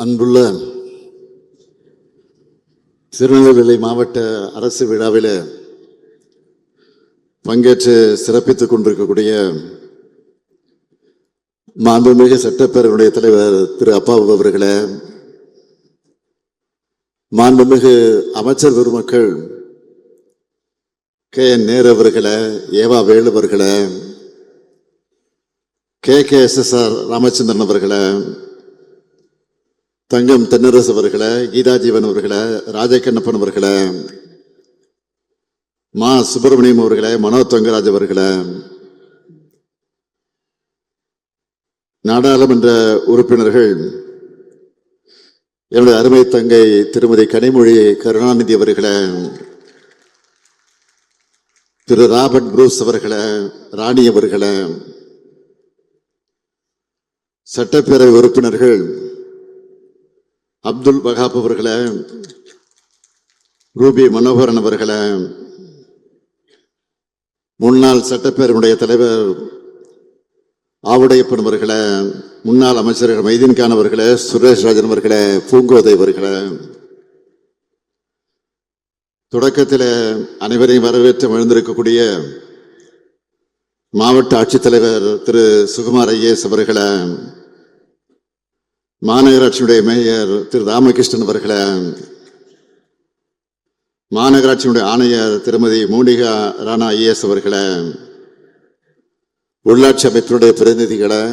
அன்புள்ள திருநெல்வேலி மாவட்ட அரசு விழாவில் பங்கேற்று சிறப்பித்துக் கொண்டிருக்கக்கூடிய மாண்புமிகு சட்டப்பேரவையுடைய தலைவர் திரு அப்பாவு அவர்களே, மாண்புமிகு அமைச்சர் பெருமக்கள் KN நேரு அவர்களே, ஏவா வேலு அவர்களே, KKSSR ராமச்சந்திரன் அவர்களே, தங்கம் தென்னரசு அவர்களே, கீதா ஜீவன் அவர்களே, ராஜகண்ணப்பன் அவர்களே, மா சுப்பிரமணியம் அவர்களே, மனோ தங்கராஜ் அவர்களே, நாடாளுமன்ற உறுப்பினர்கள், என்னுடைய அருமை தங்கை திருமதி கனிமொழி கருணாநிதி அவர்களே, திரு ராபர்ட் புரூஸ் அவர்களே, ராணி அவர்களே, சட்டப்பேரவை உறுப்பினர்கள் அப்துல் வகாப் அவர்களே, ரூபி மனோகரன் அவர்களே, முன்னாள் சட்டப்பேரவையுடைய தலைவர் ஆவுடையப்பன் அவர்களே, முன்னாள் அமைச்சர்கள் மைதீன் கான் அவர்களே, சுரேஷ் ராஜன் அவர்களே, பூங்கோதை அவர்களே, தொடக்கத்தில் அனைவரையும் வரவேற்று எழுந்திருக்கக்கூடிய மாவட்ட ஆட்சித்தலைவர் திரு சுகுமார் ஐஏஎஸ் அவர்களே, மாநகராட்சியுடைய மேயர் திரு ராமகிருஷ்ணன் அவர்களே, மாநகராட்சியுடைய ஆணையர் திருமதி மோனிகா ராணா ஐஏஎஸ் அவர்களே, உள்ளாட்சி அமைப்பினுடைய பிரதிநிதிகளே,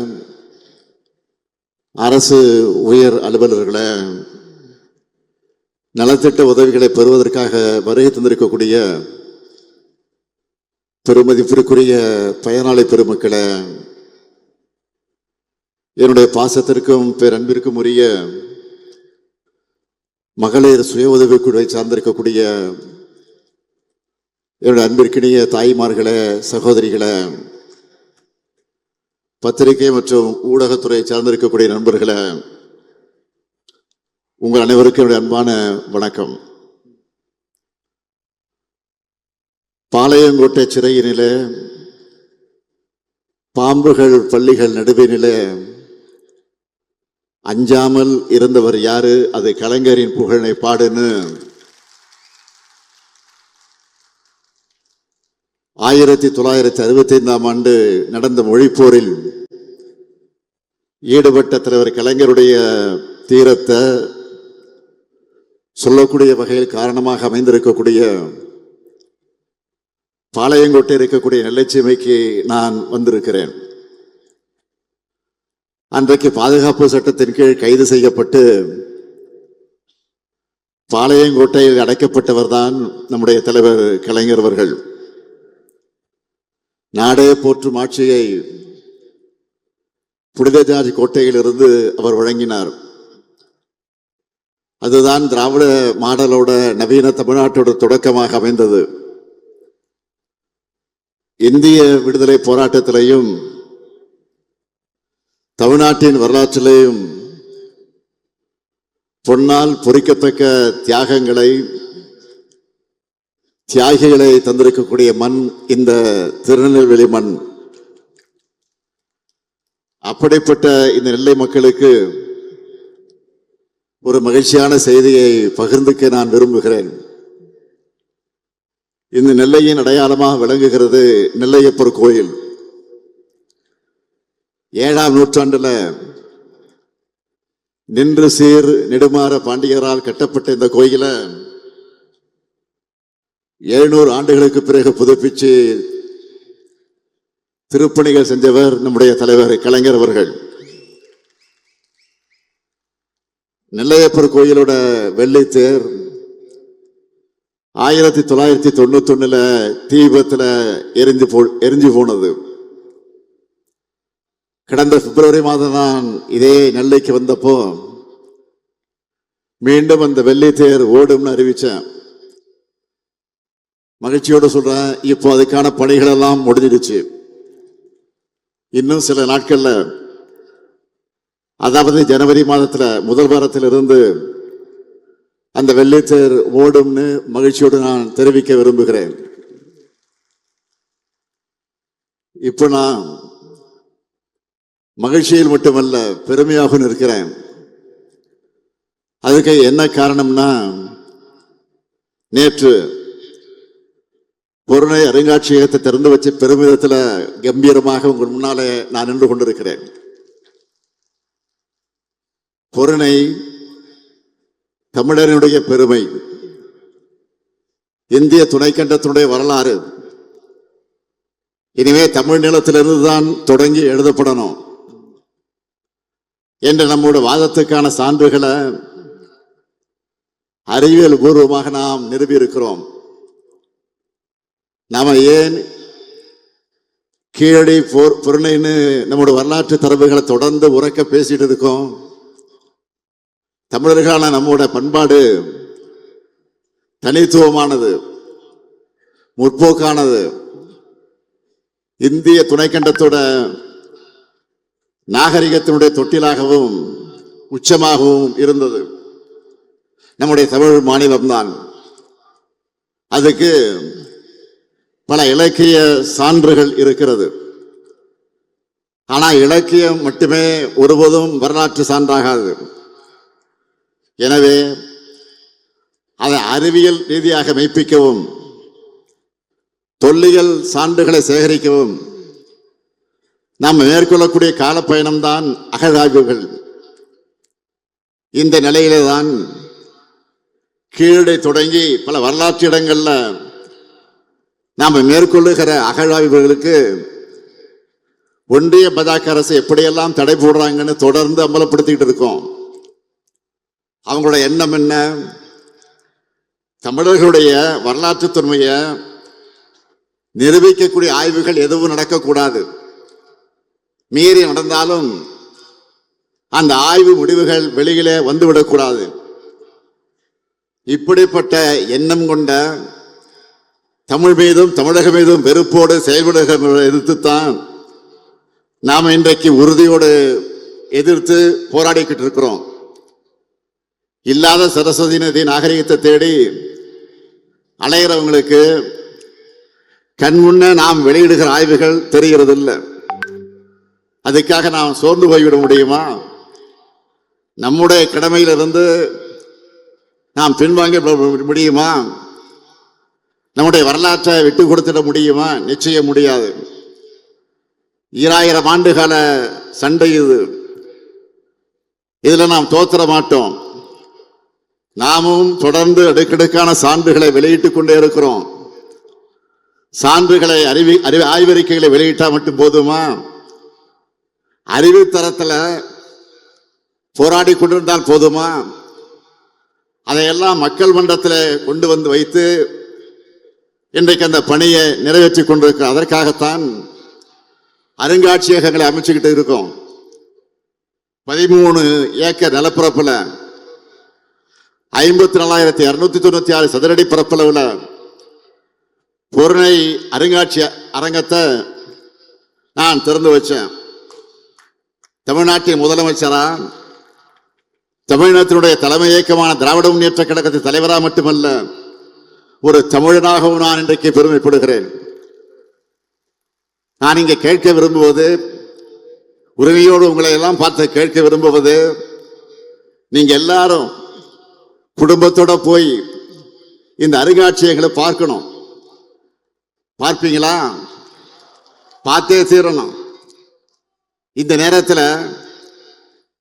அரசு உயர் அலுவலர்களே, நலத்திட்ட உதவிகளை பெறுவதற்காக வருகை தந்திருக்கக்கூடிய பெருமதிப்பிற்குரிய பயனாளி பெருமக்களே, என்னுடைய பாசத்திற்கும் பேரன்பிற்கும் உரிய மகளிர் சுய உதவிக்குழுவை சார்ந்திருக்கக்கூடிய என்னுடைய அன்பிற்கினிய தாய்மார்களே, சகோதரிகளே, பத்திரிகை மற்றும் ஊடகத்துறை சார்ந்திருக்கக்கூடிய நண்பர்களே, உங்கள் அனைவருக்கும் என்னுடைய அன்பான வணக்கம். பாளையங்கோட்டை சிறையினிலே பாம்புகள் பள்ளிகள் நடுவினிலே அஞ்சாமல் இருந்தவர் யாரு? அது கலைஞரின் புகழை பாடுன்னு 1965ஆம் ஆண்டு நடந்த மொழிப்போரில் ஈடுபட்ட தலைவர் கலைஞருடைய தீரத்தை சொல்லக்கூடிய வகையில் காரணமாக அமைந்திருக்கக்கூடிய பாளையங்கோட்டை இருக்கக்கூடிய நெல்லைச்சீமைக்கு நான் வந்திருக்கிறேன். அன்றைக்கு பாதுகாப்பு சட்டத்தின் கீழ் கைது செய்யப்பட்டு பாளையங்கோட்டையில் அடைக்கப்பட்டவர் தான் நம்முடைய தலைவர் கலைஞர் அவர்கள். நாடே போற்றும் ஆட்சியை புனித ஜார்ஜ் கோட்டையில் இருந்து அவர் வழங்கினார். அதுதான் திராவிட மாடலோட நவீன தமிழ்நாட்டோட தொடக்கமாக அமைந்தது. இந்திய விடுதலை போராட்டத்திலையும் தமிழ்நாட்டின் வரலாற்றிலேயும் பொன்னால் பொறிக்கத்தக்க தியாகிகளை தந்திருக்கக்கூடிய மண் இந்த திருநெல்வேலி மண். அப்படிப்பட்ட இந்த நெல்லை மக்களுக்கு ஒரு மகிழ்ச்சியான செய்தியை பகிர்ந்துக்க நான் விரும்புகிறேன். இந்த நெல்லையின் அடையாளமாக விளங்குகிறது நெல்லையப்பர் கோயில். 7ஆம் நூற்றாண்டுல நின்று சீர் நெடுமாற பாண்டியரால் கட்டப்பட்ட இந்த கோயில 700 ஆண்டுகளுக்கு பிறகு புதுப்பிச்சு திருப்பணிகள் செஞ்சவர் நம்முடைய தலைவர் கலைஞர் அவர்கள். நெல்லையப்பர் கோயிலோட வெள்ளித்தேர் 1991 தீ விபத்துல எரிஞ்சு போனது. கடந்த பிப்ரவரி மாதம் நான் இதே நெல்லைக்கு வந்தப்போ மீண்டும் அந்த வெள்ளித்தேர் ஓடும்னு அறிவிச்சேன். மகிழ்ச்சியோடு சொல்றேன், இப்போ அதுக்கான பணிகள் எல்லாம் முடிஞ்சிடுச்சு. இன்னும் சில நாட்கள்ல, அதாவது ஜனவரி மாதத்துல முதல் வாரத்தில் இருந்து அந்த வெள்ளித்தேர் ஓடும்னு மகிழ்ச்சியோடு நான் தெரிவிக்க விரும்புகிறேன். இப்போ நான் மகிழ்ச்சியில் மட்டுமல்ல பெருமையாக இருக்கிறேன். அதுக்கு என்ன காரணம்னா, நேற்று பொருணை அருங்காட்சியகத்தை திறந்து வச்சு பெருமிதத்தில் கம்பீரமாக உங்கள் முன்னாலே நான் நின்று கொண்டிருக்கிறேன். பொருணை தமிழனுடைய பெருமை, இந்திய துணைக்கண்டத்தினுடைய வரலாறு இனிமே தமிழ் நிலத்திலிருந்து தான் தொடங்கி எழுதப்படணும் என்ற நம்முடைய வாதத்துக்கான சான்றுகளை அறிவியல் பூர்வமாக நாம் நிறுவியிருக்கிறோம். நாம ஏன் கீழடி பொருணைன்னு நம்முடைய வரலாற்று தரவுகளை தொடர்ந்து உறக்க பேசிட்டு இருக்கோம்? தமிழர்களான நம்முடைய பண்பாடு தனித்துவமானது, முற்போக்கானது, இந்திய துணைக்கண்டத்தோட நாகரிகத்தினுடைய தொட்டிலாகவும் உச்சமாகவும் இருந்தது நம்முடைய தமிழ் மாநிலம்தான். அதுக்கு பல இலக்கிய சான்றுகள் இருக்கிறது. ஆனால் இலக்கியம் மட்டுமே ஒருபோதும் வரலாற்று சான்றாகாது. எனவே அதை அறிவியல் ரீதியாக மெய்ப்பிக்கவும் தொல்லியல் சான்றுகளை சேகரிக்கவும் நாம் மேற்கொள்ளக்கூடிய காலப்பயணம்தான் அகழாய்வுகள். இந்த நிலையிலே தான் கீழடை தொடங்கி பல வரலாற்று இடங்கள்ல நாம் மேற்கொள்ளுகிற அகழாய்வுகளுக்கு ஒன்றிய பாஜக அரசு எப்படியெல்லாம் தடை போடுறாங்கன்னு தொடர்ந்து அம்பலப்படுத்திக்கிட்டு இருக்கோம். அவங்களுடைய எண்ணம் என்ன? தமிழர்களுடைய வரலாற்று தொன்மையை நிரூபிக்கக்கூடிய ஆய்வுகள் எதுவும் நடக்கக்கூடாது. மீறி நடந்தாலும் அந்த ஆய்வு முடிவுகள் வெளியிலே வந்துவிடக்கூடாது. இப்படிப்பட்ட எண்ணம் கொண்ட தமிழ் மீதும் தமிழக மீதும் வெறுப்போடு செயல்படுகிற எதிர்த்துத்தான் நாம் இன்றைக்கு உறுதியோடு எதிர்த்து போராடிக்கிட்டு இருக்கிறோம். இல்லாத சரஸ்வதி நதி நாகரிகத்தை தேடி அலைகிறவங்களுக்கு கண் முன்ன நாம் வெளியிடுகிற ஆய்வுகள் தெரிகிறது இல்லை. அதுக்காக நாம் சோர்ந்து போய்விட முடியுமா? நம்முடைய கடமையிலிருந்து நாம் பின்வாங்க முடியுமா? நம்முடைய வரலாற்றை விட்டு கொடுத்துட முடியுமா? நிச்சயம் முடியாது. 2000 ஆண்டுகால சண்டை இது. இதுல நாம் தோற்ற மாட்டோம். நாமும் தொடர்ந்து அடுக்கடுக்கான சான்றுகளை வெளியிட்டுக் கொண்டே இருக்கிறோம். சான்றுகளை ஆய்வறிக்கைகளை வெளியிட்டா மட்டும் போதுமா? அறிவுத்தரத்தில் போராடி கொண்டிருந்தால் போதுமா? அதையெல்லாம் மக்கள் மன்றத்தில் கொண்டு வந்து வைத்து இன்றைக்கு அந்த பணியை நிறைவேற்றி கொண்டிருக்க. அதற்காகத்தான் அருங்காட்சியகங்களை அமைச்சுக்கிட்டு இருக்கோம். 13 ஏக்கர் நிலப்பரப்பில் 54,296 சதுரடி பரப்பளவில் பொருணை அருங்காட்சிய அரங்கத்தை நான் திறந்து வச்சேன். தமிழ்நாட்டின் முதலமைச்சரா, தமிழ்நாட்டினுடைய தலைமை இயக்கமான திராவிட முன்னேற்ற கழகத்தின் தலைவராக மட்டுமல்ல, ஒரு தமிழனாகவும் நான் இன்றைக்கு பெருமைப்படுகிறேன். நான் இங்கே கேட்க விரும்புவது, உரிமையோடு உங்களை எல்லாம் பார்த்து கேட்க விரும்புவது, நீங்க எல்லாரும் குடும்பத்தோட போய் இந்த அருங்காட்சியகங்களை பார்க்கணும். பார்ப்பீங்களா? பார்த்தே தீரணும். இந்த நேரத்தில்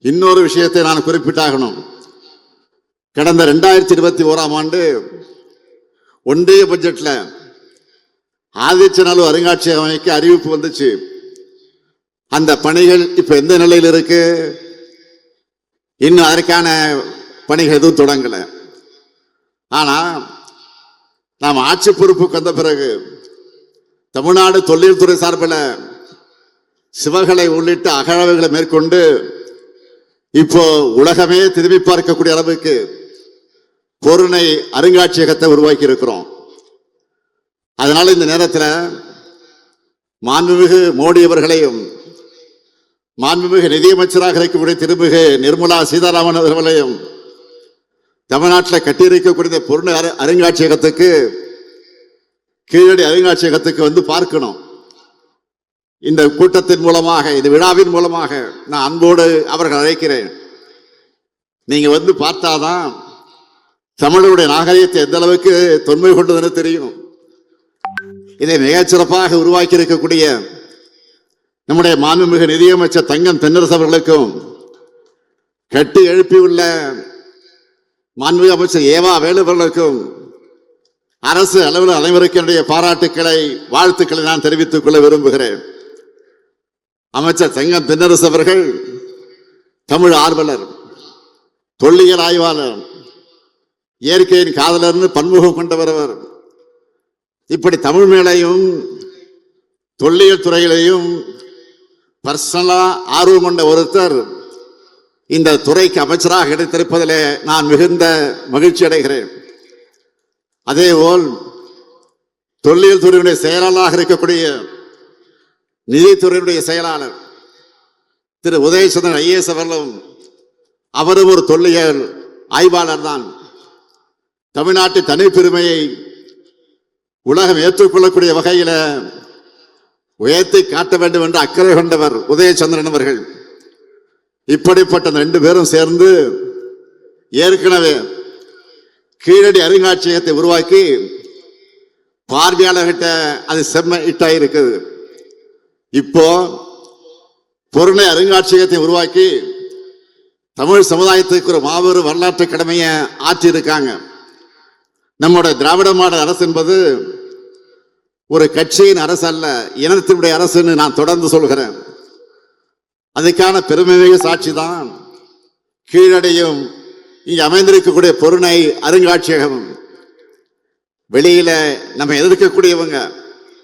இன்னொரு விஷயத்தை நான் குறிப்பிட்டாகணும். கடந்த 2021ஆம் ஆண்டு ஒன்றிய பட்ஜெட்ல ஆதிச்சநல்லூர் அருங்காட்சியகம் அமைக்க அறிவிப்பு வந்துச்சு. அந்த பணிகள் இப்ப எந்த நிலையில் இருக்கு? இன்னும் அதற்கான பணிகள் எதுவும் தொடங்கல. ஆனா நாம் ஆட்சி பொறுப்புக்கு வந்த பிறகு தமிழ்நாடு தொழில்துறை சார்பில் சிவகளை உள்ளிட்ட அகழாய்வுகளை மேற்கொண்டு இப்போ உலகமே திரும்பி பார்க்கக்கூடிய அளவுக்கு பொருணை அருங்காட்சியகத்தை உருவாக்கி இருக்கிறோம். அதனால இந்த நேரத்தில் மாண்புமிகு மோடி அவர்களையும் மாண்புமிகு நிதியமைச்சராக இருக்கக்கூடிய திருமிகு நிர்மலா சீதாராமன் அவர்களையும் தமிழ்நாட்டில் கட்டியிருக்கக்கூடிய பொருணை அருங்காட்சியகத்துக்கு, கீழடி அருங்காட்சியகத்துக்கு வந்து பார்க்கணும். இந்த கூட்டத்தின் மூலமாக, இந்த விழாவின் மூலமாக நான் அன்போடு அவர்கள் அழைக்கிறேன். நீங்க வந்து பார்த்தாதான் தமிழருடைய நாகரிகத்தை எந்த அளவுக்கு தொன்மை கொண்டதுன்னு தெரியும். இதை மிகச்சிறப்பாக உருவாக்கி இருக்கக்கூடிய நம்முடைய மாண்புமிகு நிதியமைச்சர் தங்கம் தென்னரசு அவர்களுக்கும், கட்டி எழுப்பியுள்ள மாண்புமிகு அமைச்சர் ஏவா வேலு அவர்களுக்கும், அரசு அலுவலர் அனைவருக்கும் என்னுடைய பாராட்டுக்களை, வாழ்த்துக்களை நான் தெரிவித்துக் கொள்ள விரும்புகிறேன். அமைச்சர் தங்கம் தென்னரசு அவர்கள் தமிழ் ஆர்வலர், தொல்லியல் ஆய்வாளர், இயற்கையின் காதலர்னு பன்முகம் கொண்டவர். இப்படி தமிழ் மேலையும் தொல்லியல் துறையிலையும் பர்சனலா ஆர்வம் கொண்ட ஒருத்தர் இந்த துறைக்கு அமைச்சராக கிடைத்திருப்பதிலே நான் மிகுந்த மகிழ்ச்சி அடைகிறேன். அதேபோல் தொல்லியல் துறையினுடைய செயலாளராக இருக்கக்கூடிய நிதித்துறையினுடைய செயலாளர் திரு உதயசந்திரன் ஐஏஎஸ் அவர்களும், அவரும் ஒரு தொல்லியல் ஆய்வாளர் தான். தமிழ்நாட்டு தனிப்பெருமையை உலகம் ஏற்றுக்கொள்ளக்கூடிய வகையில் உயர்த்தி காட்ட வேண்டும் என்று அக்கறை கொண்டவர் உதயசந்திரன் அவர்கள். இப்படிப்பட்ட ரெண்டு பேரும் சேர்ந்து ஏற்கனவே கீழடி அருங்காட்சியகத்தை உருவாக்கி பார்வையாளர்கிட்ட அது செம்ம இட்டாயிருக்குது. இப்போ பொருணை அருங்காட்சியகத்தை உருவாக்கி தமிழ் சமுதாயத்துக்கு ஒரு மாபெரும் வரலாற்று கடமையை ஆற்றியிருக்காங்க. நம்முடைய திராவிட மாடல் அரசு என்பது ஒரு கட்சியின் அரசு அல்ல, இனத்தினுடைய அரசுன்னு நான் தொடர்ந்து சொல்கிறேன். அதுக்கான பெருமைமிகு சாட்சி தான் கீழடியும் இங்கே அமைந்திருக்கக்கூடிய பொருணை அருங்காட்சியகமும். வெளியில நம்ம எதிர்க்கக்கூடியவங்க,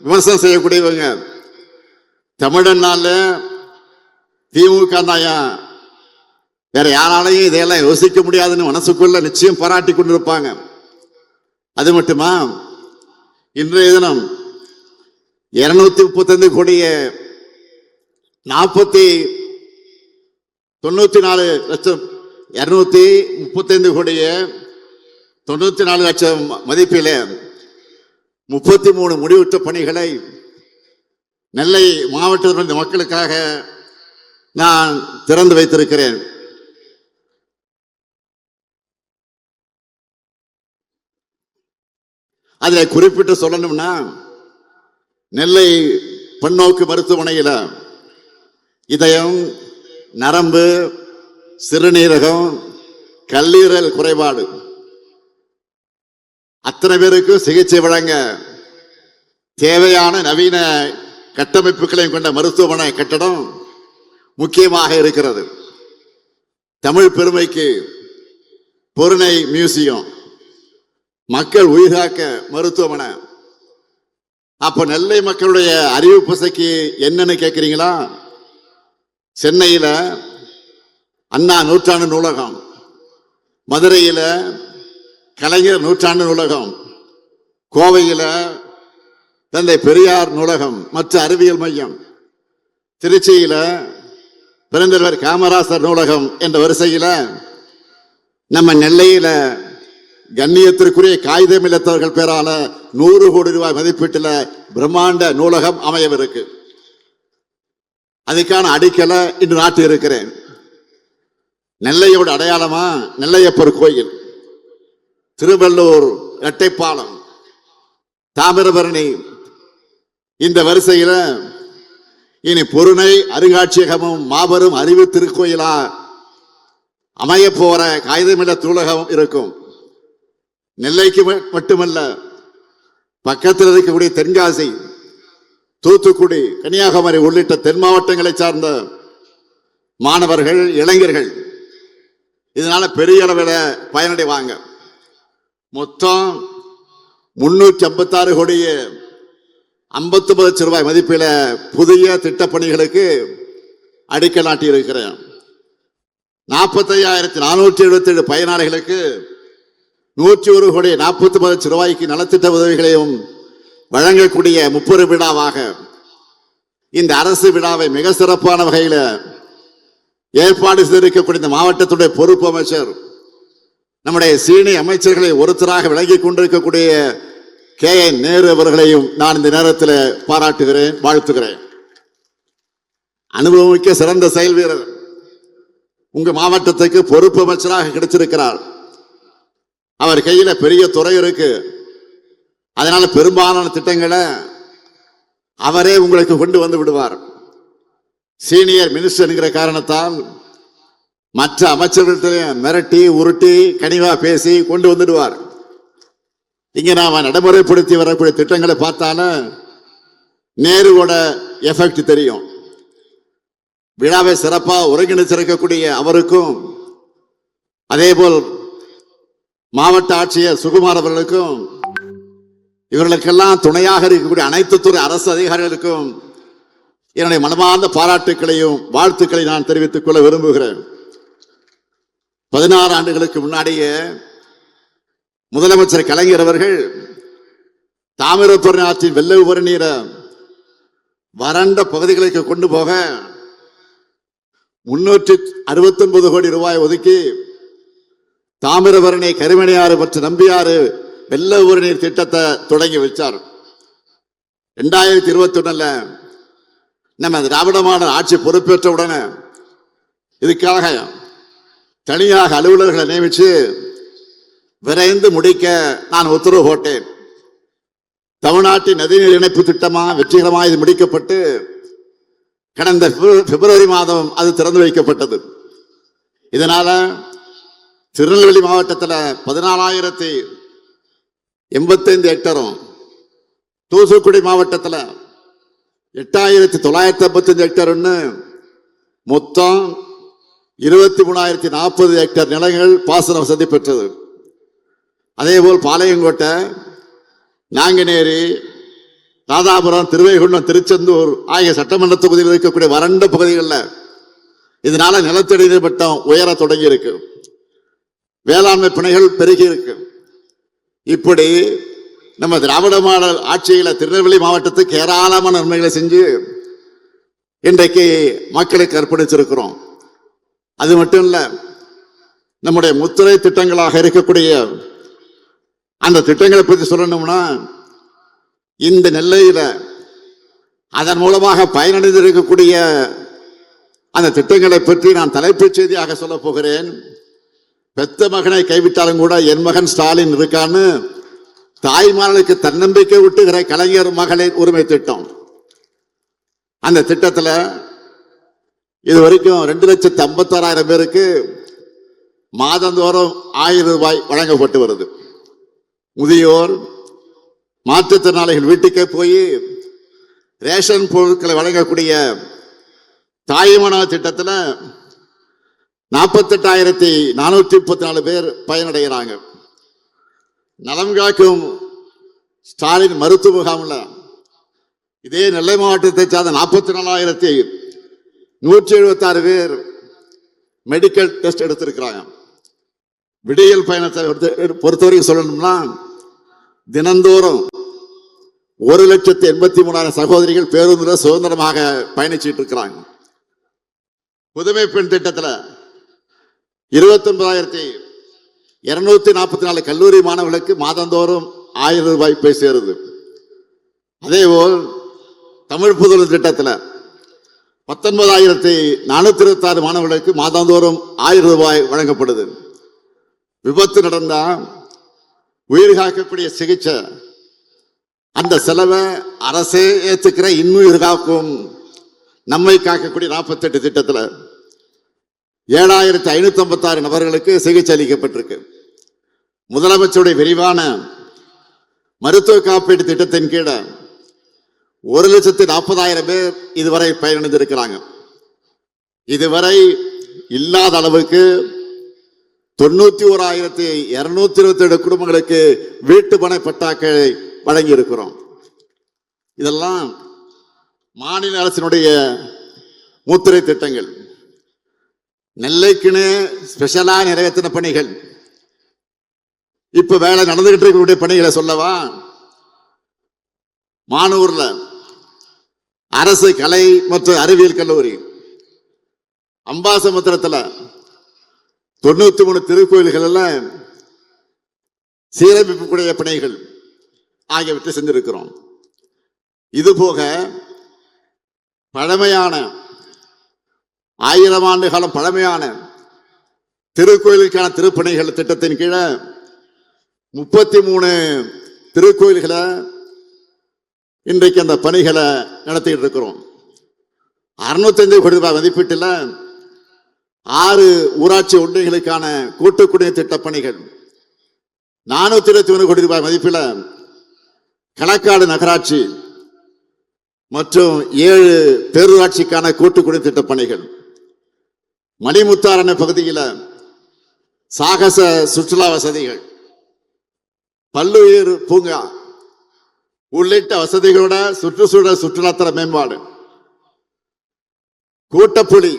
விமர்சனம் செய்யக்கூடியவங்க, தமிழனால திமுக தாயா வேற யாராலையும் இதையெல்லாம் யோசிக்க முடியாதுன்னு மனசுக்குள்ள நிச்சயம் பாராட்டி கொண்டிருப்பாங்க. அது மட்டுமா, இன்றைய தினம் 235 கோடியே 94 லட்சம் 235 கோடியே 94 லட்சம் மதிப்பில் 33 முடிவுற்ற பணிகளை நெல்லை மாவட்டத்தினுடைய மக்களுக்காக நான் திறந்து வைத்திருக்கிறேன். அதில் குறிப்பிட்டு சொல்லணும்னா, நெல்லை பன்னோக்கு மருத்துவமனையில் இதயம், நரம்பு, சிறுநீரகம், கல்லீரல் குறைபாடு அத்தனை பேருக்கும் சிகிச்சை வழங்க தேவையான நவீன கட்டமைப்புகளையும் கொண்ட மருத்துவமனை கட்டடம் முக்கியமாக இருக்கிறது. தமிழ் பெருமைக்கு பொருணை மியூசியம், மக்கள் உயிர்காக்க மருத்துவமனை. அப்ப நெல்லை மக்களுடைய அறிவு பசைக்கு என்னன்னு கேட்கிறீங்களா? சென்னையில அண்ணா நூற்றாண்டு நூலகம், மதுரையில கலைஞர் நூற்றாண்டு நூலகம், கோவையில தந்தை பெரியார் நூலகம் மற்றும் அறிவியல் மையம், திருச்சியில பெருந்தலைவர் காமராசர் நூலகம் என்ற வரிசையில நம்ம நெல்லையில கண்ணியத்திற்குரிய காகிதம் இல்லத்தவர்கள் பேரால 100 கோடி ரூபாய் மதிப்பீட்டில் பிரம்மாண்ட நூலகம் அமையவிருக்கு. அதுக்கான அடிக்கலை இன்று நாட்டி இருக்கிறேன். நெல்லையோட அடையாளமா நெல்லையப்பர் கோயில், திருவள்ளூர் இரட்டைப்பாலம், தாமிரபரணி. இந்த வரிசையில இனி பொருணை அருங்காட்சியகமும் மாபெரும் அறிவு திருக்கோயிலா அமைய போற காகிதமில்ல நூலகம் இருக்கும். நெல்லைக்கு மட்டுமல்ல, பக்கத்தில் இருக்கக்கூடிய தென்காசி, தூத்துக்குடி, கன்னியாகுமரி உள்ளிட்ட தென் மாவட்டங்களை சார்ந்த மாணவர்கள், இளைஞர்கள் இதனால பெரிய அளவில் பயனடைவாங்க. மொத்தம் 356 கோடியே 59 லட்சம் ரூபாய் மதிப்பில் புதிய திட்டப்பணிகளுக்கு அடிக்கல் நாட்டி இருக்கிறேன். 45,477 பயனாளிகளுக்கு 101 கோடி 49 லட்சம் ரூபாய்க்கு நலத்திட்ட உதவிகளையும் வழங்கக்கூடிய முப்பெரு விழாவாக இந்த அரசு விழாவை மிக சிறப்பான வகையில் ஏற்பாடு செய்திருக்கக்கூடிய இந்த மாவட்டத்துடைய பொறுப்பு அமைச்சர், நம்முடைய சீனியர் அமைச்சர்களை ஒருத்தராக விளங்கி கொண்டிருக்கக்கூடிய KN நேரு அவர்களையும் நான் இந்த நேரத்தில் பாராட்டுகிறேன், வாழ்த்துகிறேன். அனுபவமிக்க சிறந்த செயல் வீரர். உங்க மாவட்டத்துக்கு பொறுப்பு அமைச்சராக கிடைச்சிருக்கிறார். அவர் கையில பெரிய துறை இருக்கு. அதனால பெரும்பாலான திட்டங்களை அவரே உங்களுக்கு கொண்டு வந்து விடுவார். சீனியர் மினிஸ்டர் என்கிற காரணத்தால் மற்ற அமைச்சர்களிடத்திலே மிரட்டி உருட்டி கனிவா பேசி கொண்டு வந்துடுவார். இங்க நாம நடைமுறைப்படுத்தி வரக்கூடிய திட்டங்களை பார்த்தாலும் நேருவோட எஃபெக்ட் தெரியும். விழாவை சிறப்பாக ஒருங்கிணைச்சிருக்கக்கூடிய அவருக்கும், அதேபோல் மாவட்ட ஆட்சியர் சுகுமார் அவர்களுக்கும், இவர்களுக்கெல்லாம் துணையாக இருக்கக்கூடிய அனைத்து துறை அரசு அதிகாரிகளுக்கும் என்னுடைய மனமார்ந்த பாராட்டுக்களையும் வாழ்த்துக்களை நான் தெரிவித்துக் கொள்ள விரும்புகிறேன். 16 ஆண்டுகளுக்கு முன்னாடியே முதலமைச்சர் கலைஞர் அவர்கள் தாமிரபரணி ஆற்றின் வெள்ள உபரி நீரை வறண்ட பகுதிகளுக்கு கொண்டு போக 369 கோடி ரூபாய் ஒதுக்கி தாமிரபரணி, கருமணியாறு மற்றும் நம்பியாறு வெள்ள உபரி நீர் திட்டத்தை தொடங்கி வச்சார். 2021 நம்ம திராவிட மாடல் ஆட்சி பொறுப்பேற்ற உடனே இதுக்காக தனியாக அலுவலர்களை நியமித்து விரைந்து முடிக்க நான் உத்தரவு போட்டேன். தமிழ்நாட்டின் நதிநீர் இணைப்பு திட்டமாக வெற்றிகரமாக இது முடிக்கப்பட்டு கடந்த பிப்ரவரி மாதம் அது திறந்து வைக்கப்பட்டது. இதனால திருநெல்வேலி மாவட்டத்தில் 14,085 ஹெக்டரும், தூத்துக்குடி மாவட்டத்தில் 8,955 ஹெக்டர்னு மொத்தம் 23,040 ஹெக்டர் நிலங்கள் பாசன வசதி பெற்றது. அதேபோல் பாளையங்கோட்டை, நாங்குநேரி, ராதாபுரம், திருவைகுண்டம், திருச்செந்தூர் ஆகிய சட்டமன்ற தொகுதியில் இருக்கக்கூடிய வறண்ட பகுதிகளில் இதனால நிலத்தடி நீர் மட்டம் உயர தொடங்கி இருக்கு. வேளாண்மை பிணைகள் பெருகி இருக்கு. இப்படி நம்ம திராவிட மாடல் ஆட்சியில திருநெல்வேலி மாவட்டத்துக்கு ஏராளமான நன்மைகளை செஞ்சு இன்றைக்கு மக்களுக்கு அர்ப்பணிச்சிருக்கிறோம். அது மட்டும் இல்ல, நம்முடைய முத்திரை திட்டங்களாக இருக்கக்கூடிய அந்த திட்டங்களை பற்றி சொல்லணும்னா, இந்த நெல்லையில அதன் மூலமாக பயனடைந்திருக்கக்கூடிய அந்த திட்டங்களை பற்றி நான் தலைப்புச் செய்தியாக சொல்ல போகிறேன். பெத்த மகனை கைவிட்டாலும் கூட என் மகன் ஸ்டாலின் இருக்கான்னு தாய்மார்களுக்கு தன்னம்பிக்கை விட்டுகிற கலைஞர் மகளிர் உரிமை திட்டம். அந்த திட்டத்தில் இதுவரைக்கும் 2,56,000 பேருக்கு மாதந்தோறும் 1000 ரூபாய் வழங்கப்பட்டு வருது. முதியோர், மாற்றுத்திறனாளிகள் வீட்டுக்கே போய் ரேஷன் பொருட்களை வழங்கக்கூடிய தாய்மனார் திட்டத்தில் 48,434 பேர் பயனடைகிறாங்க. நலம் காக்கும் ஸ்டாலின் மருத்துவ முகாமில் இதே நெல்லை மாவட்டத்தை சார்ந்த 44,176 பேர் மெடிக்கல் டெஸ்ட் எடுத்திருக்கிறாங்க. விடியல் பயணத்தை பொறுத்தவரைக்கும் சொல்லணும்னா தினந்தோறும் 1,83,000 சகோதரிகள் பேருந்தில் சுதந்திரமாக பயணிச்சுட்டு இருக்கிறாங்க. புதுமை பெண் திட்டத்தில் 29,244 கல்லூரி மாணவர்களுக்கு மாதந்தோறும் 1000 ரூபாய் போய் சேருது. அதேபோல் தமிழ் புதல்வர் திட்டத்தில் 19,426 மாணவர்களுக்கு மாதந்தோறும் 1000 ரூபாய் வழங்கப்படுது. விபத்து நடந்தா உயிர் காக்கக்கூடிய சிகிச்சை அந்த செலவை அரசே ஏற்றுக்கிற இன்னுயிர் காக்கும் நம்மை காக்கக்கூடிய 48 திட்டத்தில் 7,556 நபர்களுக்கு சிகிச்சை அளிக்கப்பட்டிருக்கு. முதலமைச்சருடைய விரிவான மருத்துவ காப்பீட்டு திட்டத்தின் கீழ 1,40,000 பேர் இதுவரை பயனடைந்திருக்கிறாங்க. இதுவரை இல்லாத அளவுக்கு 91,227 குடும்பங்களுக்கு வீட்டு மனை பட்டாக்களை வழங்கி இருக்கிறோம். இதெல்லாம் மாநில அரசினுடைய முத்திரை திட்டங்கள். நெல்லைக்குன்னு ஸ்பெஷலா நிறைவேற்றின பணிகள். இப்ப வேலை நடந்துகிட்டு இருக்கக்கூடிய பணிகளை சொல்லவா? மானூர்ல அரசு கலை மற்றும் அறிவியல் கல்லூரி, அம்பாசமுத்திரத்தில் 93 திருக்கோயில்கள் சீரமைப்புடைய பணிகள் ஆகியவற்றை செஞ்சிருக்கிறோம். இது போக பழமையான 1000 ஆண்டு காலம் பழமையான திருக்கோயிலுக்கான திருப்பணிகள் திட்டத்தின் கீழே 33 திருக்கோயில்களை இன்றைக்கு அந்த பணிகளை நடத்திட்டு இருக்கிறோம். 605 கோடி ரூபாய் மதிப்பீட்டில் 6 ஊராட்சி ஒன்றியங்களுக்கான கூட்டு குடிநீர் திட்ட பணிகள், 421 கோடி ரூபாய் மதிப்பில் களக்காடு நகராட்சி மற்றும் 7 பேரூராட்சிக்கான கூட்டு குடிநீர் திட்ட பணிகள், மணிமுத்தாரணை பகுதியில் சாகச சுற்றுலா வசதிகள், பல்லுயிர் பூங்கா உள்ளிட்ட வசதிகளோட சுற்றுச்சூழல் சுற்றுலாத்தல மேம்பாடு, கூட்டப்புலி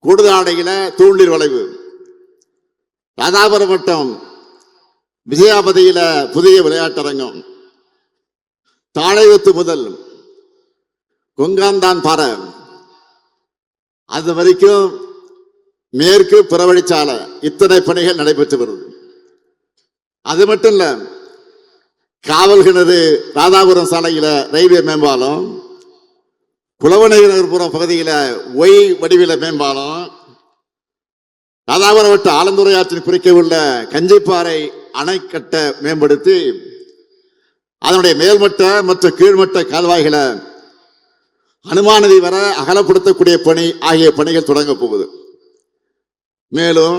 கூடுதாடையில தூண்டில் வளைவு, ராதாபுரம் வட்டம் விஜயாபதியில புதிய விளையாட்டரங்கம், தாழையுத்து முதல் கொங்காந்தான் பாறை அது வரைக்கும் மேற்கு புறவழிச்சாலை இத்தனை பணிகள் நடைபெற்று வருது. அது மட்டும் இல்ல, காவல் கிணறு ராதாபுரம் சாலையில ரயில்வே மேம்பாலம், புலவநகர்புரம் பகுதியில ஒய் வடிவில மேம்பாலம், ராதாபுரம் வட்ட ஆலந்துறை ஆற்றின் குறுக்கே உள்ள கஞ்சிப்பாறை அணைக்கட்டை மேம்படுத்தி அதனுடைய மேல்மட்ட மற்றும் கீழ்மட்ட கால்வாய்களை அனுமானதி வர அகலப்படுத்தக்கூடிய பணி ஆகிய பணிகள் தொடங்க போகுது. மேலும்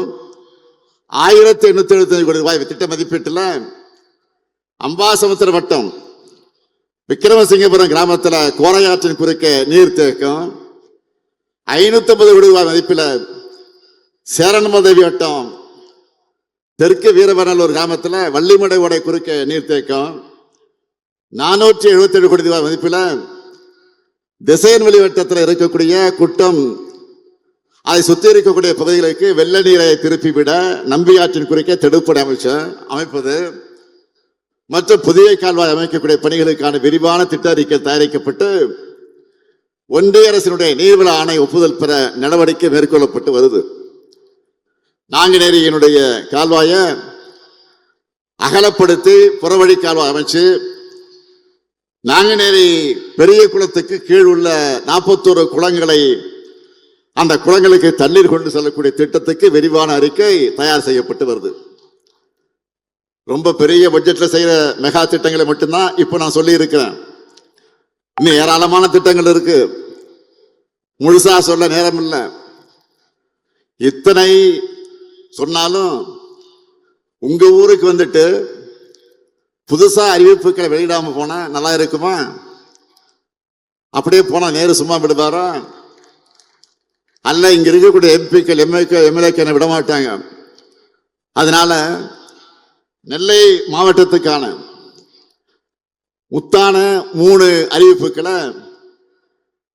1875 கோடி ரூபாய் திட்ட மதிப்பீட்டில் அம்பாசமுத்திர வட்டம் விக்கிரமசிங்கபுரம் கிராமத்தில் கோரையாற்றின் குறுக்கே நீர்த்தேக்கம், 550 கோடி ரூபாய் மதிப்பில் சேரன்மதேவி வட்டம் தெற்கு வீரவநல்லூர் கிராமத்தில் வள்ளிமடை ஓடை குறுக்கே நீர்த்தேக்கம், 477 கோடி ரூபாய் மதிப்பில் திசையன்வெளி வட்டத்தில் இருக்கக்கூடிய குட்டம் அதை சுற்றி இருக்கக்கூடிய பகுதிகளுக்கு வெள்ள நீரை திருப்பிவிட நம்பியாற்றின் குறுக்கே தடுப்பணை அமைப்பது மற்றும் புதிய கால்வாய் அமைக்கக்கூடிய பணிகளுக்கான விரிவான திட்ட அறிக்கை தயாரிக்கப்பட்டு ஒன்றிய அரசினுடைய நீர்வள ஆணை ஒப்புதல் பெற நடவடிக்கை மேற்கொள்ளப்பட்டு வருது. நாங்குநேரியினுடைய கால்வாயை அகலப்படுத்தி புறவழி கால்வாய் அமைச்சு நாங்குநேரி பெரிய குளத்துக்கு கீழ் உள்ள 41 குளங்களை அந்த குளங்களுக்கு தண்ணீர் கொண்டு செல்லக்கூடிய திட்டத்துக்கு விரிவான அறிக்கை தயார் செய்யப்பட்டு வருது. ரொம்ப பெரிய பட்ஜெட்ல செய்யற மெகா திட்டங்களை மட்டும்தான் இப்ப நான் சொல்லி இருக்கிறேன். இன்னும் ஏராளமான திட்டங்கள் இருக்கு, முழுசா சொல்ல நேரம் இல்லை. இத்தனை சொன்னாலும் உங்க ஊருக்கு வந்துட்டு புதுசா அறிவிப்புகளை வெளியிடாம போனா நல்லா இருக்குமா? அப்படியே போனா நேரு சும்மா விடுவாரா? அல்ல, இங்க இருக்கக்கூடிய எம்பிக்கள் எம்எல்ஏக்கள் விட மாட்டாங்க. அதனால நெல்லை மாவட்டத்துக்கான முத்தான 3 அறிவிப்புகளை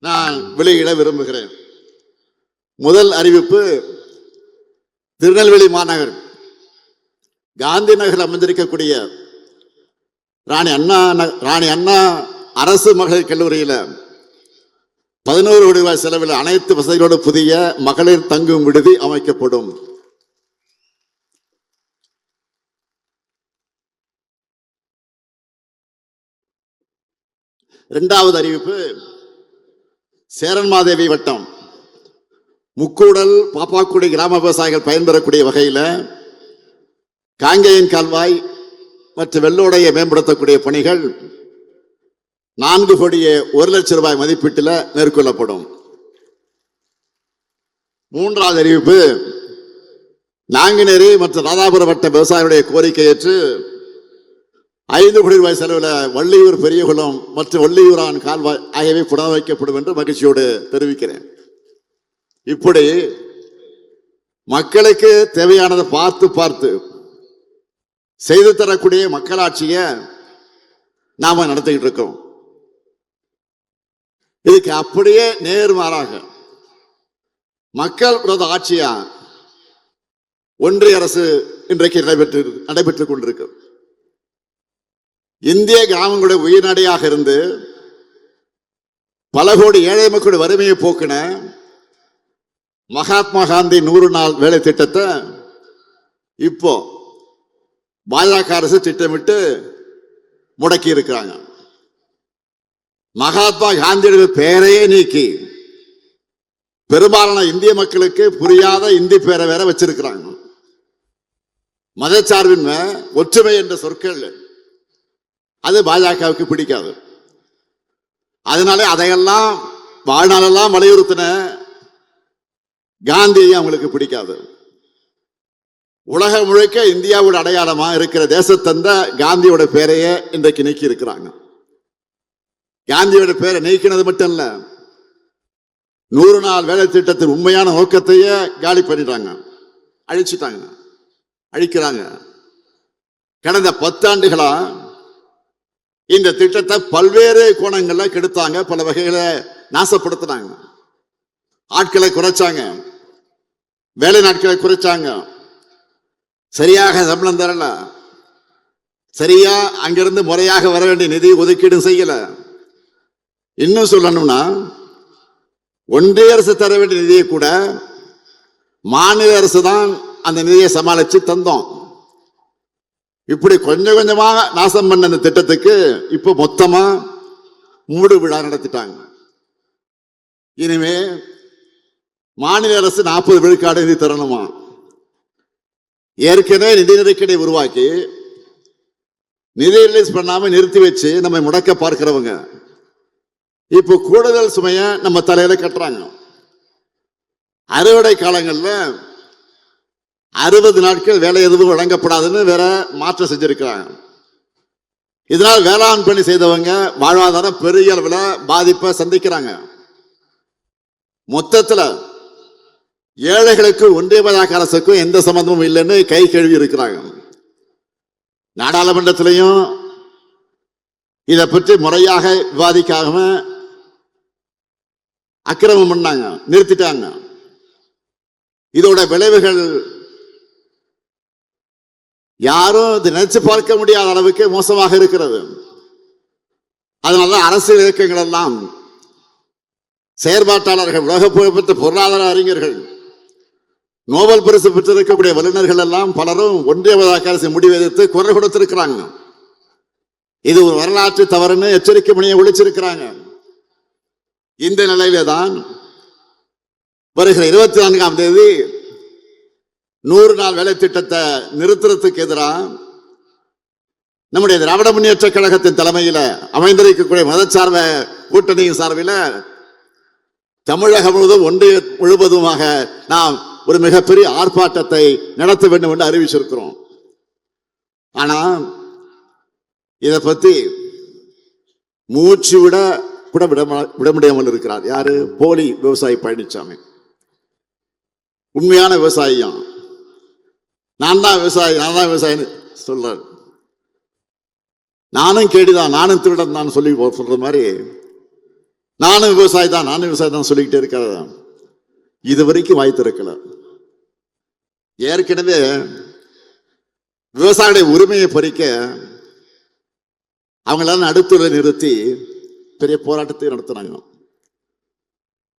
நான் வெளியிட விரும்புகிறேன். முதல் அறிவிப்பு, திருநெல்வேலி மாநகர் காந்தி நகர் அமைந்திருக்கக்கூடிய ராணி அண்ணா அரசு மகளிர் கல்லூரியில 11 கோடி ரூபாய் செலவில் அனைத்து வசதிகளோடு புதிய மகளிர் தங்கும் விடுதி அமைக்கப்படும். இரண்டாவது அறிவிப்பு, சேரன்மாதேவி வட்டம் முக்கூடல் பாப்பாக்குடி கிராம விவசாயிகள் பயன்பெறக்கூடிய வகையில காங்கேயன் கால்வாய் மற்றும் வெள்ளோடையை மேம்படுத்தக்கூடிய பணிகள் 4 கோடியே 1 லட்சம் ரூபாய் மதிப்பீட்டில் மேற்கொள்ளப்படும். மூன்றாவது அறிவிப்பு, நாங்குநேரி மற்றும் ராதாபுரம் வட்ட விவசாயிகளுடைய கோரிக்கை ஏற்று 5 கோடி ரூபாய் செலவில் வள்ளியூர் பெரியகுளம் மற்றும் வள்ளியூரான் கால்வாய் ஆகியவை புனரமைக்கப்படும் என்று மகிழ்ச்சியோடு தெரிவிக்கிறேன். இப்படி மக்களுக்கு தேவையானதை பார்த்து பார்த்து செய்து தரக்கூடிய மக்களாட்சியை நாம நடத்திக்கிட்டு இருக்கோம். இதுக்கு அப்படியே நேர்மாறாக மக்கள் விரோத ஆட்சியா ஒன்றிய அரசு இன்றைக்கு நடைபெற்றுக் கொண்டிருக்கு. இந்திய கிராமங்களுடைய உயிர்நடையாக இருந்து பல கோடி ஏழை மக்களுடைய வறுமையை போக்கின மகாத்மா காந்தி 100 நாள் வேலை திட்டத்தை இப்போ பாஜக அரசு திட்டமிட்டு முடக்கி இருக்கிறாங்க. மகாத்மா காந்தியுடைய பெயரையே நீக்கி பெரும்பாலான இந்திய மக்களுக்கு புரியாத இந்தி பேரை வேற வச்சிருக்கிறாங்க. மதச்சார்பின்மை, ஒற்றுமை என்ற சொற்கள் அது பாஜகவுக்கு பிடிக்காது. அதனால அதையெல்லாம் வாழ்நாளெல்லாம் வலியுறுத்தின காந்தியை அவங்களுக்கு பிடிக்காது. உலகம் முழுக்க இந்தியாவோட அடையாளமா இருக்கிற தேசத்தந்த காந்தியோட பேரையே இன்றைக்கு நீக்கி இருக்கிறாங்க. காந்தியோட பேரை நீக்கினது மட்டும் இல்ல, 100 நாள் வேலை திட்டத்தின் உண்மையான நோக்கத்தையே காலி பண்ணிட்டாங்க, அழிச்சிட்டாங்க, அழிக்கிறாங்க. கடந்த 10 ஆண்டுகளா இந்த திட்டத்தை பல்வேறு கோணங்கள்ல கெடுத்தாங்க, பல வகையில நாசப்படுத்தினாங்க. ஆட்களை குறைச்சாங்க, வேலை நாட்களை குறைச்சாங்க, சரியாக சம்பளம் தரல, சரியா அங்கிருந்து முறையாக வர வேண்டிய நிதி ஒதுக்கீடு செய்யல. இன்னும் சொல்லணும்னா ஒன்றிய அரசு தர வேண்டிய நிதியை கூட மாநில அரசு தான் அந்த நிதியை சமாளிச்சு தந்தோம். இப்படி கொஞ்சம் கொஞ்சமா நாசம் பண்ண அந்த திட்டத்துக்கு இப்ப மொத்தமா மூடு விழா நடத்திட்டாங்க. இனிமே மாநில அரசு 40 விழுக்காடு நிதி தரணுமா? ஏற்கனவே நிதி நெருக்கடி உருவாக்கி நிதி ரிலீஸ் பண்ணாம நிறுத்தி வச்சு நம்ம முடக்க பார்க்கிறவங்க இப்போ கூடுதல் சுமைய நம்ம தலையில கட்டுறாங்க. அறுவடை காலங்கள்ல 60 நாட்கள் வேலை எதுவும் வழங்கப்படாதுன்னு வேற மாற்றம் செஞ்சிருக்கிறாங்க. இதனால் வேளாண் பணி செய்தவங்க வாழ்வாதாரம் பெரிய அளவில் பாதிப்பை சந்திக்கிறாங்க. மொத்தத்துல ஏழைகளுக்கு ஒன்றிய பாஜக அரசுக்கும் எந்த சம்பந்தமும் இல்லைன்னு கை கழுவி இருக்கிறாங்க. நாடாளுமன்றத்திலையும் இதை பற்றி முறையாக விவாதிக்காம அக்கிரமம் பண்ணாங்க, நிறுத்திட்டாங்க. இதோட விளைவுகள் யாரும் நினைச்சு பார்க்க முடியாத அளவுக்கு மோசமாக இருக்கிறது. அதனால அரசியல் இயக்கங்கள் எல்லாம், செயற்பாட்டாளர்கள், உலக புகழ்பெற்ற பொருளாதார அறிஞர்கள், நோபல் பரிசு பெற்றிருக்கக்கூடிய வல்லுநர்கள் எல்லாம் பலரும் ஒன்றிய பாஜக அரசு முடிவு எதிர்த்து குரல் கொடுத்திருக்கிறாங்க. இது ஒரு வரலாற்று தவறுன்னு எச்சரிக்கை மணியை ஒழிச்சிருக்கிறாங்க. இந்த நிலையிலே தான் வருகிற 24ஆம் தேதி 100 நாள் வேலை திட்டத்தை நிறுத்துறதுக்கு எதிராக நம்முடைய திராவிட முன்னேற்ற கழகத்தின் தலைமையில அமைந்திருக்கக்கூடிய மதச்சார்ப கூட்டணியின் சார்பில் தமிழகம் முழுவதும் ஒன்றிய முழுவதுமாக நாம் ஒரு மிகப்பெரிய ஆர்ப்பாட்டத்தை நடத்த வேண்டும் என்று அறிவிச்சிருக்கிறோம். ஆனா இதை பத்தி மூச்சு விட கூட விட முடியாமல் இருக்கிறார். யாரு? போலி விவசாயி பழனிசாமி. உண்மையான விவசாயியும் நான் தான் விவசாயின்னு சொல்றாரு. நானும் கேடிதான், நானும் திருடன் தான் சொல்லி சொல்ற மாதிரி நானும் விவசாயி தான் சொல்லிக்கிட்டே இருக்கிறத இது வரைக்கும் வாய் திறக்கல. ஏற்கனவே விவசாயிகளுடைய உரிமையை பறிக்க அவங்களால நடுத்துறை நிறுத்தி பெரிய போராட்டத்தை நடத்தினாங்க.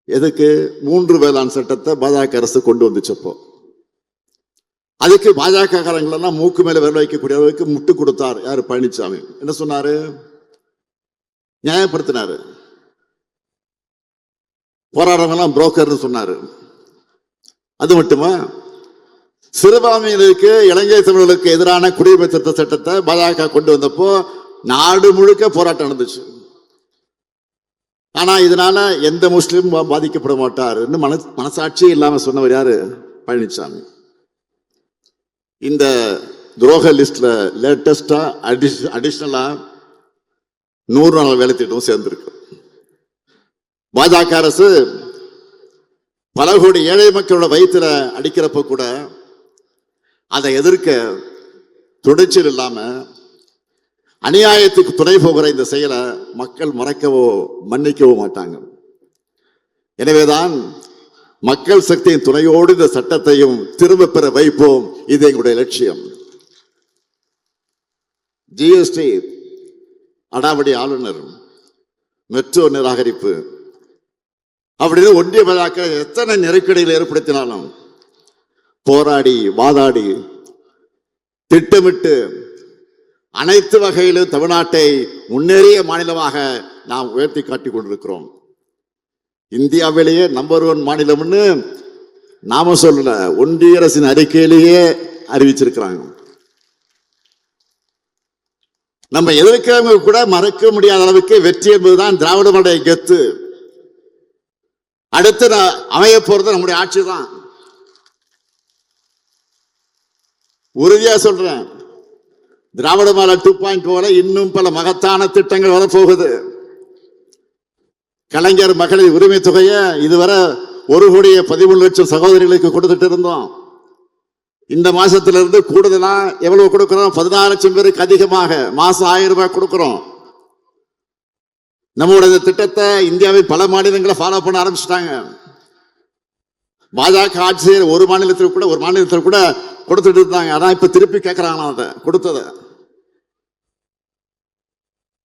எதுக்கு? 3 வேளாண் சட்டத்தை பாஜக அரசு கொண்டு வந்துச்சப்போ அதுக்கு பாஜக காரங்களெல்லாம் மூக்கு மேல விரல் வைக்கக்கூடிய அளவுக்கு முட்டு கொடுத்தார். யாரு? பழனிசாமி. என்ன சொன்னாரு? நியாயப்படுத்தினாரு. போராடுறவங்கெல்லாம் புரோக்கர்னு சொன்னாரு. அது மட்டுமா, சிறுபான்மையினருக்கு, இலங்கை தமிழர்களுக்கு எதிரான குடியுரிமை திருத்த சட்டத்தை பாஜக கொண்டு வந்தப்போ நாடு முழுக்க போராட்டம் நடந்துச்சு. ஆனா இதனால எந்த முஸ்லீமும் பாதிக்கப்பட மாட்டார் மனசாட்சி இல்லாம சொன்னவர் யாரு? பழனிசாமி. இந்த துரோக லிஸ்ட்ல லேட்டஸ்டா அடிஷனலா 100 நாள் வேலை திட்டம் சேர்ந்திருக்கு. பாஜக அரசு பல கோடி ஏழை மக்களோட வயிற்றுல அடிக்கிறப்ப கூட அதை எதிர்க்க துணிச்சல் இல்லாம அநியாயத்துக்கு துணை போகிற இந்த செயலை மக்கள் மறக்கவோ மன்னிக்கவோ மாட்டாங்க. எனவேதான் மக்கள் சக்தியின் துணையோடு இந்த சட்டத்தையும் திரும்ப பெற வைப்போம். இது எங்களுடைய லட்சியம். ஜிஎஸ்டி அடாவடி ஆளுநர், மெட்ரோ நிராகரிப்பு அப்படின்னு ஒன்றிய பாஜக எத்தனை நெருக்கடியில் ஏற்படுத்தினாலும் போராடி வாதாடி திட்டமிட்டு அனைத்து வகையிலும் தமிழ்நாட்டை முன்னேறிய மாநிலமாக நாம் உயர்த்தி காட்டிக் கொண்டிருக்கிறோம். இந்தியாவிலேயே நம்பர் 1 மாநிலம்னு நாம சொல்லல, ஒன்றிய அரசின் அறிக்கையிலேயே அறிவிச்சிருக்கிறாங்க. நம்ம எதிர்க்கிறவங்க கூட மறக்க முடியாத அளவுக்கு வெற்றி என்பதுதான் திராவிட மாடல் கெத்து. அடுத்து அமைய போறது நம்முடைய ஆட்சி தான். உறுதியா சொல்றேன், திராவிட மாடல் 2.0 இன்னும் பல மகத்தான திட்டங்கள் வரப்போகுது. கலைஞர் மகளிர் உரிமை தொகையை இதுவரை 1,13,00,000 சகோதரிகளுக்கு கொடுத்துட்டு இருந்தோம். இந்த மாசத்திலிருந்து கூடுதலா எவ்வளவு கொடுக்கிறோம்? 16 லட்சம் பேருக்கு அதிகமாக மாசம் 1000 ரூபாய் கொடுக்கிறோம். நம்முடைய திட்டத்தை இந்தியாவில் பல மாநிலங்களை ஃபாலோ பண்ண ஆரம்பிச்சிட்டாங்க. பாஜக ஆட்சியர் ஒரு மாநிலத்தில் கூட கொடுத்துட்டு இருந்தாங்க. அதான் இப்ப திருப்பி கேட்கிறாங்க அதை கொடுத்தத.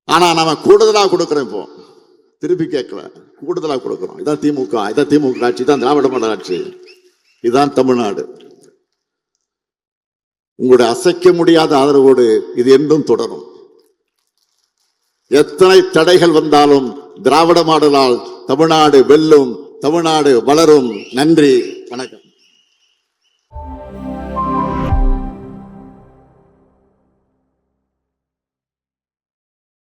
ஆனா நம்ம கூடுதலா கொடுக்கிறோம். இப்போ திருப்பி கேட்கல, கூடுதலா கொடுக்கிறோம். இதான் திமுக ஆட்சி, இதான் திராவிட மாடல் ஆட்சி, இதுதான் தமிழ்நாடு. உங்களுடைய அசைக்க முடியாத ஆதரவோடு இது என்றும் தொடரும். எத்தனை தடைகள் வந்தாலும் திராவிட மாடலால் தமிழ்நாடு வெல்லும், தமிழ்நாடு வளரும். நன்றி, வணக்கம்.